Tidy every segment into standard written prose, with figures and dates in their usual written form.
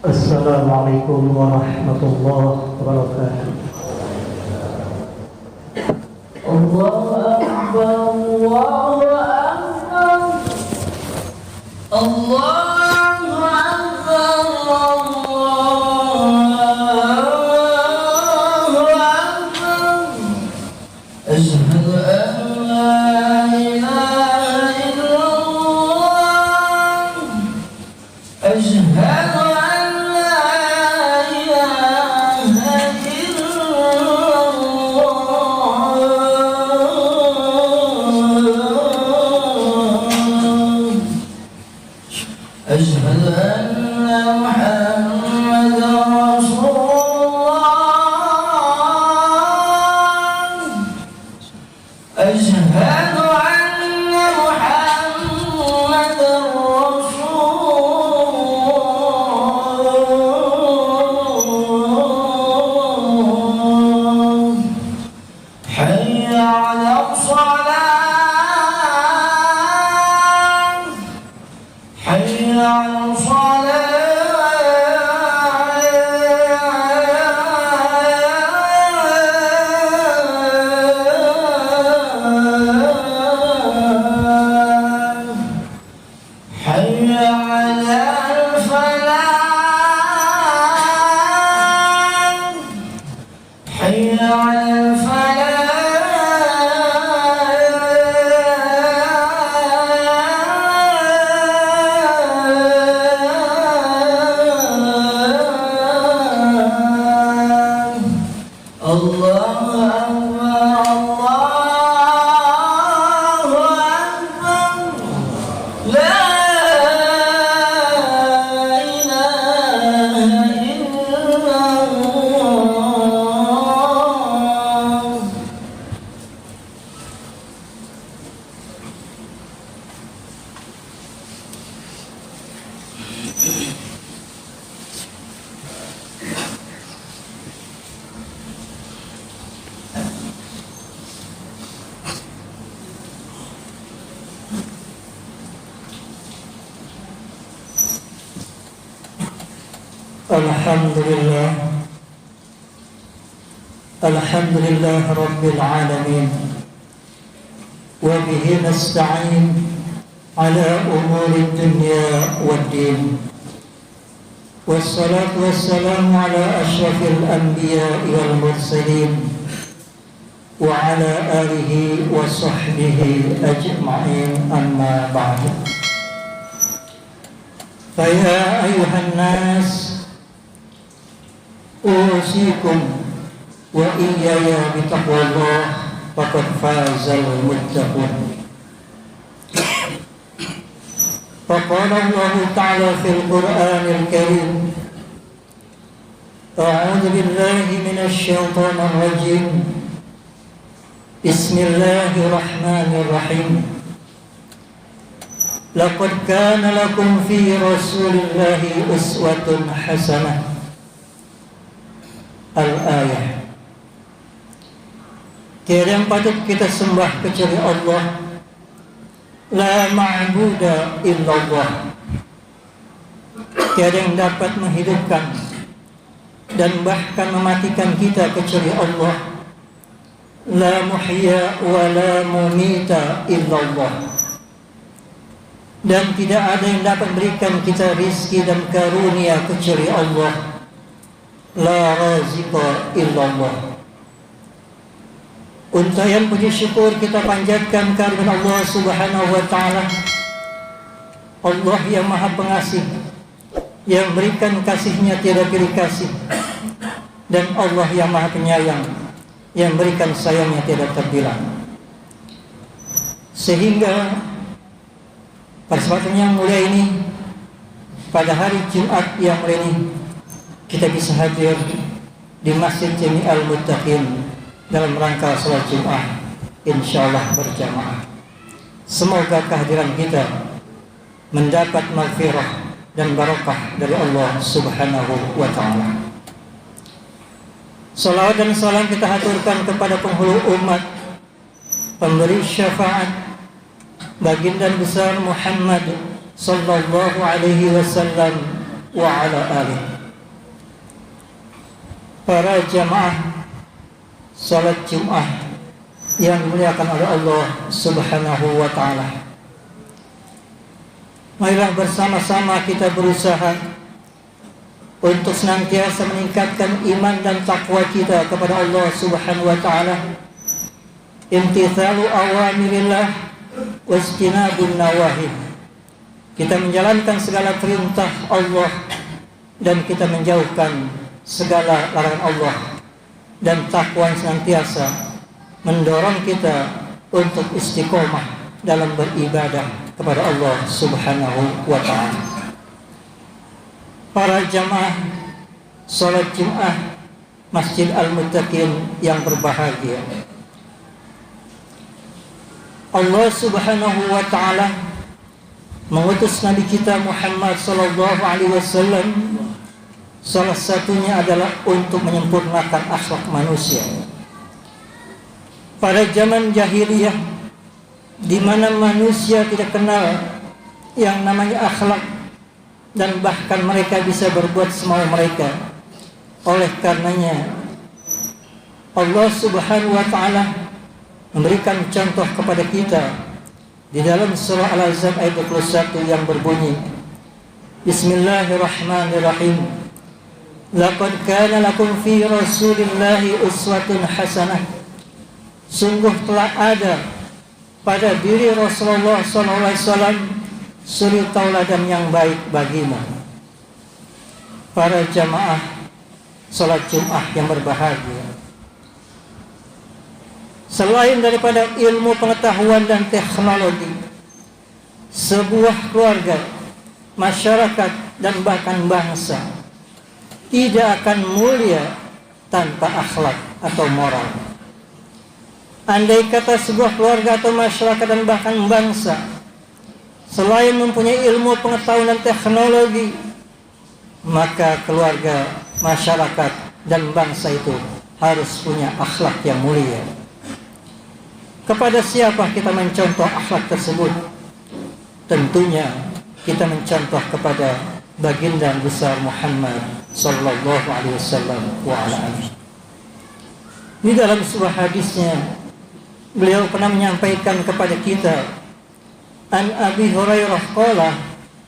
Assalamualaikum warahmatullahi wabarakatuh. Allahu Akbar, Allahu Akbar, Allahu Akbar, Allahu Akbar. Asyhadu an la ilaha illallah, asyhadu أشهد أن محمدا رسول الله أشهد أن محمدا رسول الله حي على الصلاة حي على الصلاة حي على الفلاح حي على الفلاح Allahu Akbar, Allahu Akbar, la ilaha illallah. Alhamdulillah Rabbil Alamin, wa bihi nasta'in ala umuri dunya waddin, wassalatu wassalamu ala ashrafil anbiya wal mursalin wa ala alihi wa sahbihi ajma'in, amma ba'du. Faya ayuhan nas, usikum wa iyaya bitaqwallah, faqad fazal muttaqun. Faqala Allah ta'ala fil Qur'anil Karim, a'udzu billahi minasy syaithanir rajim. Bismillahirrahmanirrahim. Laqad kana lakum fi Rasulillahi uswatun hasanah. Al-ayah. Tiada yang patut kita sembah kecuali Allah. La ma'buda illallah. Tiada yang dapat menghidupkan dan bahkan mematikan kita kecuali Allah. La muhya wa la mumita illallah. Dan tidak ada yang dapat berikan kita rizki dan karunia kecuali Allah. La raziqa illallah. Untayan puji syukur kita panjatkan kehadirat Allah Subhanahu wa ta'ala, Allah yang maha pengasih, yang berikan kasihnya tiada pilih kasih, dan Allah yang maha penyayang, yang berikan sayangnya tiada terbilang. Sehingga pada kesempatan yang mulia ini, pada hari Jumat yang mulia ini, kita bisa hadir di Masjid Jami'al Muttaqin dalam rangka salat Jumat, insyaallah berjamaah. Semoga kehadiran kita mendapat maghfirah dan barakah dari Allah Subhanahu wa ta'ala. Salawat dan salam kita haturkan kepada penghulu umat, pemberi syafaat, baginda besar Muhammad sallallahu alaihi wasallam wa ala alihi. para jamaah salat Jumat yang dimuliakan oleh Allah Subhanahu wa taala. Marilah bersama-sama kita berusaha untuk senantiasa meningkatkan iman dan takwa kita kepada Allah Subhanahu wa taala. Imtithalu awamirillah wajtinabun nawahi. Kita menjalankan segala perintah Allah dan kita menjauhkan segala larangan Allah, dan takwa yang senantiasa mendorong kita untuk istiqomah dalam beribadah kepada Allah Subhanahu wa ta'ala. Para jamaah salat Jumat Masjid Al-Muttaqin yang berbahagia, Allah Subhanahu wa ta'ala mengutus Nabi kita Muhammad sallallahu alaihi wasallam. Salah satunya adalah untuk menyempurnakan akhlak manusia. Pada zaman jahiliyah, di mana manusia tidak kenal yang namanya akhlak, dan bahkan mereka bisa berbuat semau mereka. Oleh karenanya Allah Subhanahu wa ta'ala memberikan contoh kepada kita di dalam surah Al-Ahzab ayat 21 yang berbunyi, Bismillahirrahmanirrahim. Laqad kana lakum fi Rasulillahi uswatun hasanah. Sungguh telah ada pada diri Rasulullah SAW suri tauladan yang baik bagimu. Para jamaah salat Jumat yang berbahagia, selain daripada ilmu pengetahuan dan teknologi, sebuah keluarga, masyarakat, dan bahkan bangsa tidak akan mulia tanpa akhlak atau moral. Andai kata sebuah keluarga atau masyarakat dan bahkan bangsa selain mempunyai ilmu pengetahuan dan teknologi, maka keluarga, masyarakat, dan bangsa itu harus punya akhlak yang mulia. Kepada siapa kita mencontoh akhlak tersebut? Tentunya kita mencontoh kepada baginda besar Muhammad sallallahu alaihi wasallam wa ala alihi. Di dalam sebuah hadisnya, beliau pernah menyampaikan kepada kita, an Abi Hurairah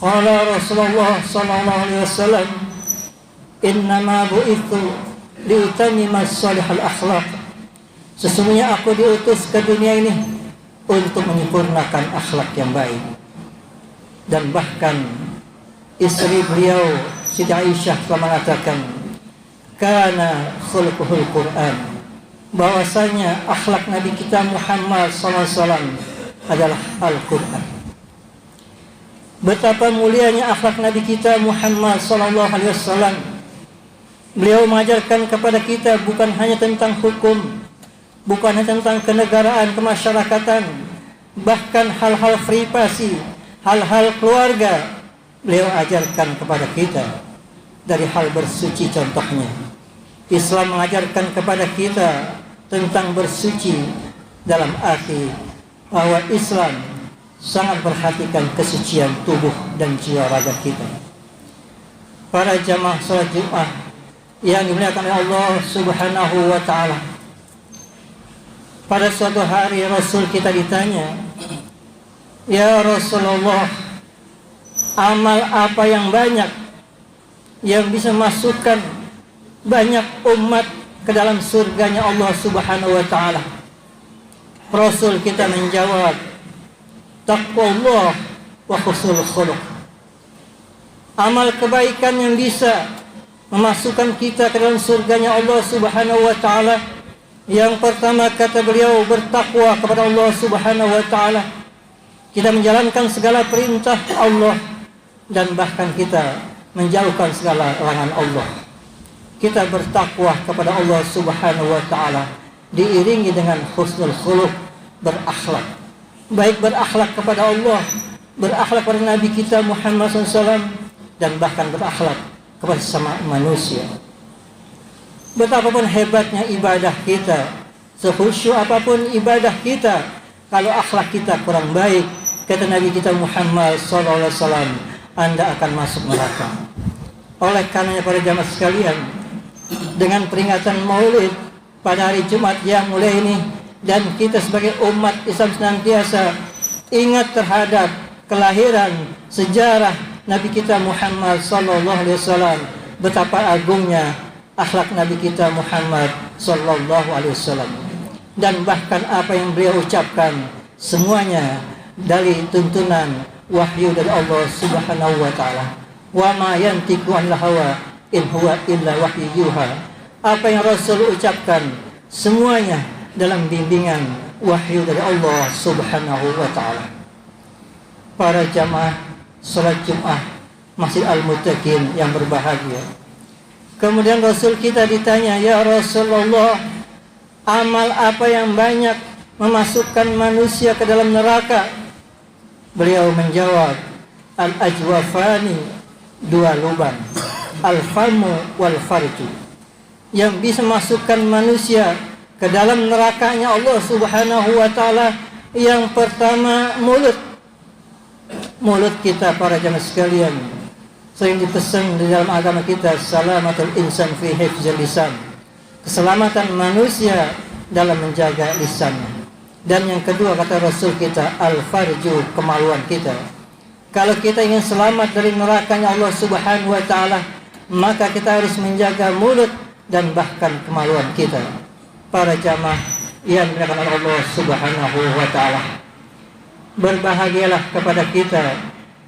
qala Rasulullah sallallahu alaihi wasallam, innama bu'ithu liutammima salihal akhlaq. Sesungguhnya aku diutus ke dunia ini untuk menyempurnakan akhlak yang baik. Dan bahkan istri beliau Siti Aisyah telah mengatakan, kana khuluquhul Quran, bahwasanya akhlak Nabi kita Muhammad SAW adalah Al-Quran. Betapa mulianya akhlak Nabi kita Muhammad SAW. Beliau mengajarkan kepada kita bukan hanya tentang hukum, bukan hanya tentang kenegaraan, kemasyarakatan, bahkan hal-hal privasi, hal-hal keluarga. Beliau ajarkan kepada kita dari hal bersuci. Contohnya, Islam mengajarkan kepada kita tentang bersuci dalam arti bahwa Islam sangat perhatikan kesucian tubuh dan jiwa raga kita. Para jamaah salat Jumat yang dimuliakan oleh Allah Subhanahu wa ta'ala, pada suatu hari Rasul kita ditanya, ya Rasulullah, amal apa yang banyak yang bisa masukkan banyak umat ke dalam surganya Allah Subhanahu wa ta'ala? Rasul kita menjawab, taqwallah wa husnul khuluq. Amal kebaikan yang bisa memasukkan kita ke dalam surganya Allah Subhanahu wa ta'ala, yang pertama kata beliau, bertakwa kepada Allah Subhanahu wa ta'ala. Kita menjalankan segala perintah Allah dan bahkan kita menjauhkan segala larangan Allah. Kita bertakwa kepada Allah Subhanahu wa ta'ala diiringi dengan husnul khuluq, berakhlak. Baik berakhlak kepada Allah, berakhlak kepada Nabi kita Muhammad SAW, dan bahkan berakhlak kepada sesama manusia. Betapapun hebatnya ibadah kita, sekhusyuk apapun ibadah kita, kalau akhlak kita kurang baik, kata Nabi kita Muhammad SAW, Anda akan masuk neraka. Oleh karenanya para jamaah sekalian, dengan peringatan Maulid pada hari Jumat yang mulia ini, dan kita sebagai umat Islam senantiasa ingat terhadap kelahiran sejarah Nabi kita Muhammad sallallahu alaihi wasallam, betapa agungnya akhlak Nabi kita Muhammad sallallahu alaihi wasallam, dan bahkan apa yang beliau ucapkan semuanya dari tuntunan wahyu dari Allah Subhanahu wa taala. Wa ma yantiqu anil hawa in huwa illa wahyu yuha. Apa yang Rasul ucapkan semuanya dalam bimbingan wahyu dari Allah Subhanahu wa taala. Para jamaah salat Jumat Masjid Al-Muttaqin yang berbahagia. Kemudian Rasul kita ditanya, "Ya Rasulullah, amal apa yang banyak memasukkan manusia ke dalam neraka?" Beliau menjawab, "Al-ajwafani, dua lubang, al-famu wal farju." Yang bisa masukkan manusia ke dalam nerakanya Allah Subhanahu wa taala, yang pertama mulut. Mulut kita para jamaah sekalian, sering dipesan di dalam agama kita, salamatul insan fi hifzil lisan, keselamatan manusia dalam menjaga lisannya. Dan yang kedua kata Rasul kita, al-farju, kemaluan kita. Kalau kita ingin selamat dari nerakanya Allah Subhanahu wa taala, maka kita harus menjaga mulut dan bahkan kemaluan kita. Para jamaah yang dimuliakan oleh Allah Subhanahu wa taala, berbahagialah kepada kita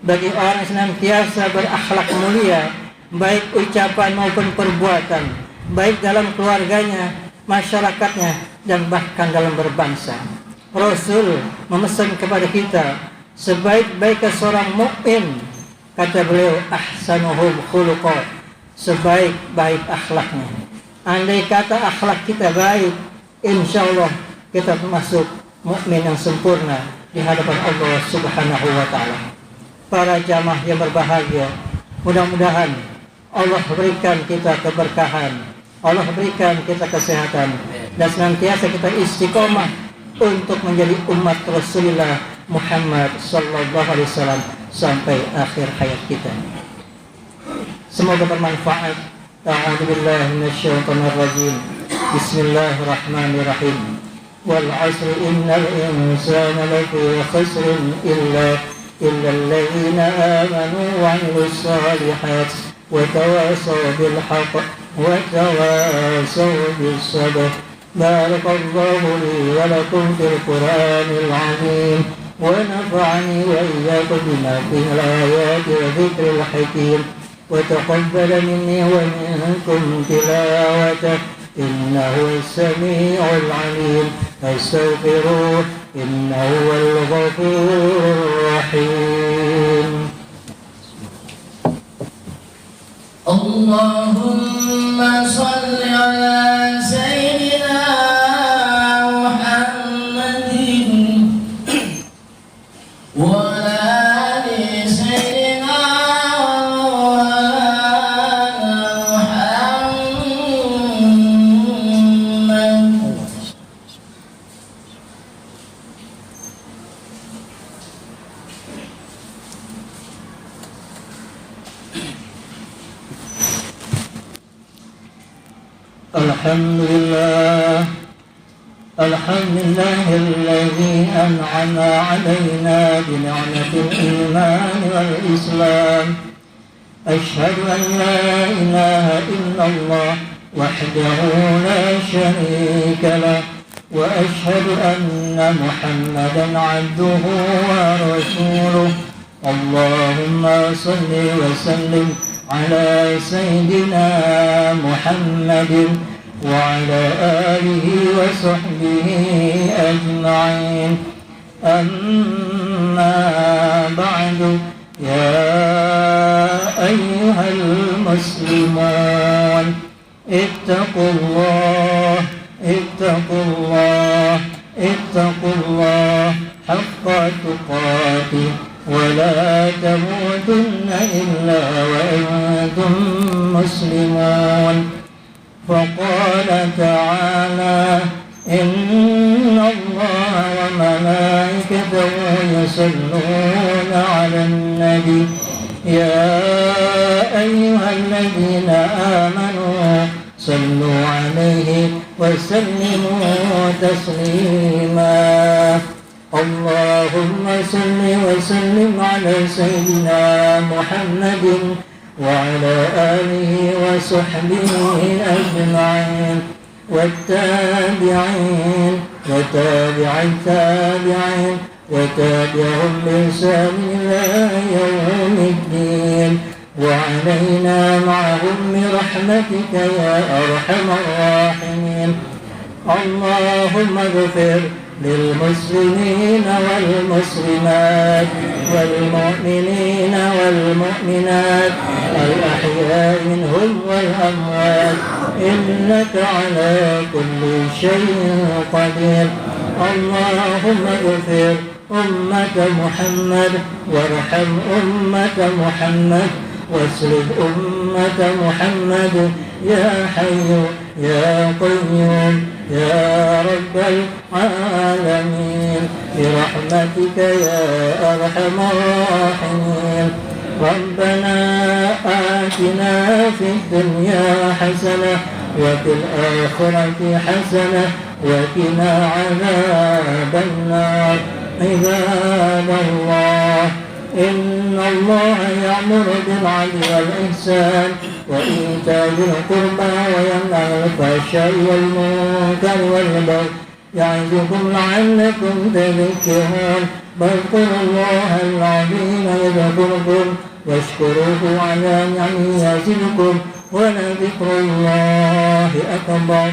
bagi orang yang senantiasa berakhlak mulia, baik ucapan maupun perbuatan, baik dalam keluarganya, masyarakatnya, dan bahkan dalam berbangsa. Rasul memesan kepada kita, sebaik-baik seorang mukmin, kata beliau, ahsanuhum khuluqa, sebaik-baik akhlaknya. Andai kata akhlak kita baik, insyaallah kita termasuk mukmin yang sempurna di hadapan Allah Subhanahu wa taala. Para jamaah yang berbahagia, mudah-mudahan Allah berikan kita keberkahan, Allah berikan kita kesehatan, dan senantiasa kita istiqomah untuk menjadi umat Rasulullah Muhammad sallallahu alaihi wasallam sampai akhir hayat kita. Semoga bermanfaat. A'udzu billahi minasyaitonir rajim. Bismillahirrahmanirrahim. Wal 'asri innal insana lafi khusrin illa alladziina aamanu wa 'amilus shalihaati wa tawassaw bil haqqi wa tawassaw bis sabr. Barakallahu li wa lakum fil Qur'anil 'azim wa nafa'ani wa iyyakum bima fihi al-ayati wa dhikril hakim. وتقبل مني ومنكم تلاوته إنه السميع العليم فاستغفروه إنه هو الغفور الرحيم. اللهم صل على سيدنا محمد وعلى آل سيدنا الحمد لله الذي أنعم علينا بنعمة الإيمان والإسلام. أشهد أن لا إله إلا الله وحده لا شريك له، وأشهد أن محمدا عبده ورسوله. اللهم صل وسلم على سيدنا محمد وعلى آله وصحبه أجمعين. أما بعد، يا أيها المسلمون اتقوا الله اتقوا الله اتقوا الله حق تقاته ولا تموتن إلا وأنتم مسلمون. فقال تعالى: إن الله وملائكته يصلون على النبي يا أيها الذين آمنوا صلوا عليه وسلموا تسليما اللهم صل وسلم على سيدنا محمد وعلى آله وصحبه أجمعين والتابعين وتابع التابعين وتابعهم بإحسان إلى يوم الدين وعلينا معهم برحمتك يا أرحم الراحمين اللهم اغفر للمسلمين والمسلمات والمؤمنين والمؤمنات الأحياء منهم والأموات إنك على كل شيء قدير اللهم اغفر أمة محمد وارحم أمة محمد واسلب أمة محمد يا حي يا قيوم يا رب العالمين برحمتك يا أرحم الراحمين ربنا آتنا في الدنيا حسنة وفي الآخرة حسنة وقنا عذاب النار عباد الله إن الله يأمر بالعدل والإحسان وإيتاء ذي القربى وينهى عن الفحشاء والمنكر والبغي يعظكم لعلكم تذكرون واذكروا الله العظيم يذكركم واشكروه على نعمه يزدكم ولذكر الله أكبر